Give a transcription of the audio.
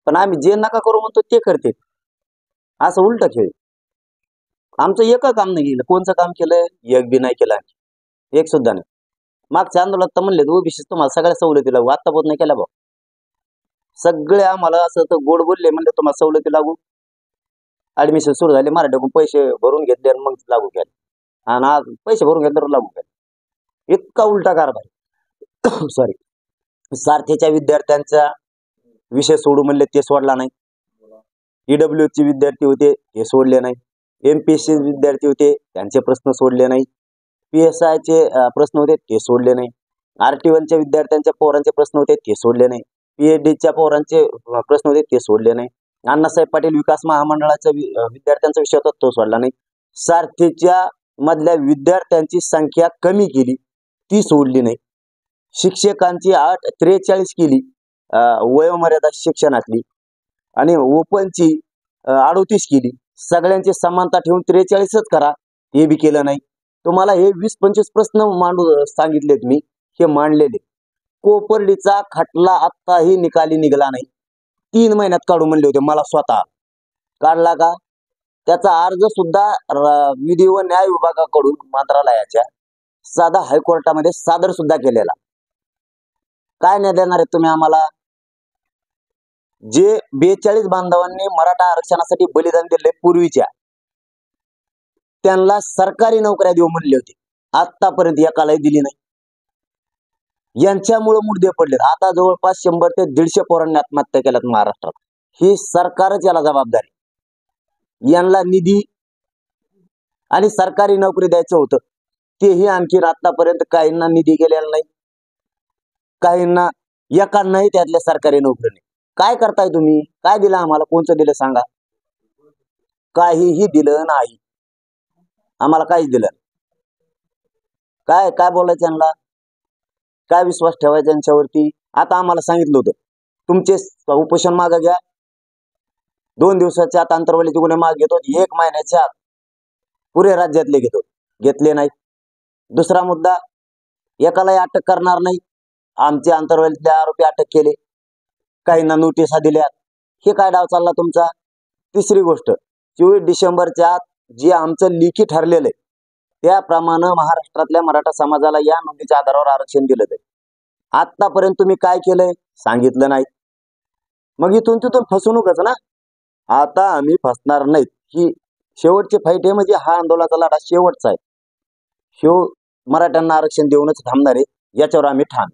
पण आम्ही जे नका करू म्हणतो ते करते, असं उलट खेळ. आमचं एक काम नाही केलं. कोणचं काम केलंय? एक बी नाही केलं आम्ही, एक सुद्धा नाही. मागच्या आंदोलनात तर म्हणले ओबीसी तुम्हाला सगळ्या सवलती लागू, आत्तापर्यंत नाही केल्या भाऊ. सगळे आम्हाला असं तर गोड बोलले, म्हणले तुम्हाला सवलती लागू. ऍडमिशन सुरू झाले, मराठीकडून पैसे भरून घेतले आणि मग लागू केले, आणि आज पैसे भरून घेतल्यावर लागू केले. इतका उलटा कारभार. सॉरी, सारथीच्या विद्यार्थ्यांचा विषय सोडू म्हणले ते सोडला नाही. EWS चे विद्यार्थी होते ते सोडले नाही. MPSC विद्यार्थी होते त्यांचे प्रश्न सोडले नाही. PSI चे प्रश्न होते ते सोडले नाही. RT1 च्या विद्यार्थ्यांच्या पोरांचे प्रश्न होते ते सोडले नाही. PhD च्या पोरांचे प्रश्न होते ते सोडले नाही. अण्णासाहेब पाटील विकास महामंडळाचा विद्यार्थ्यांचा विषय होता तो सोडला नाही. सारथीच्या मधल्या विद्यार्थ्यांची संख्या कमी केली ती सोडली नाही. शिक्षकांची 43 केली वयोमर्यादा शिक्षणातली, आणि ओपनची 38 केली. सगळ्यांची समानता ठेवून 43च करा, हे बी केलं नाही. तुम्हाला हे 20-25 प्रश्न मांडू सांगितलेत मी, हे मांडलेले. कोपर्डीचा खटला आत्ताही निकाली निघाला नाही. 3 महिन्यात काढू म्हणले होते मला स्वतः. काढला का? त्याचा अर्ज सुद्धा विधी व न्याय विभागाकडून मंत्रालयाच्या साधा हायकोर्टामध्ये सादर सुद्धा केलेला. काय न्याय देणार आहे तुम्ही आम्हाला? जे 42 बांधवांनी मराठा आरक्षणासाठी बलिदान दिले पूर्वीच्या, त्यांना सरकारी नोकऱ्या देऊ म्हणले होते, आतापर्यंत एकालाही दिली नाही. यांच्यामुळे मुर्दे पडलेत. आता जवळपास 100 ते 150 पोरांनी आत्महत्या केल्यात महाराष्ट्रात. ही सरकारच याला जबाबदारी. यांना निधी आणि सरकारी नोकरी द्यायचं होतं, तेही आणखी आतापर्यंत काहींना निधी गेलेला नाही, काहींना एकांनाही त्यातल्या सरकारी नोकरी. काय करताय तुम्ही? काय दिलं आम्हाला? कोणचं दिलं सांगा? काहीही दिलं नाही आम्हाला, काहीच दिलं. काय काय बोलायचं यांना? काय विश्वास ठेवायचा यांच्यावरती? आता आम्हाला सांगितलं होतं तुमचे उपोषण मागे घ्या, 2 दिवसाच्या आत आंतरवालीचे गुन्हे मागे घेतो, 1 महिन्याच्या आत पुरे राज्यातले घेतो. घेतले नाही. दुसरा मुद्दा, एकालाही अटक करणार नाही. आमचे आंतरवालीतले आरोपी अटक केले, काहींना नोटिसा दिल्या. हे काय डाव चालला तुमचा? तिसरी गोष्ट, 24 डिसेंबरच्या आत जे आमचं लिखित ठरलेलं आहे त्याप्रमाणे महाराष्ट्रातल्या मराठा समाजाला या नोंदीच्या आधारावर आरक्षण दिलं जाईल. आतापर्यंत तुम्ही काय केलंय? सांगितलं नाही. मग इथून तिथून फसवणूकच ना. आता आम्ही फसणार नाहीत. ही शेवटची फाईट आहे, म्हणजे हा आंदोलनाचा लढा शेवटचा आहे. मराठ्यांना आरक्षण देऊनच थांबणार आहे, याच्यावर आम्ही ठाम.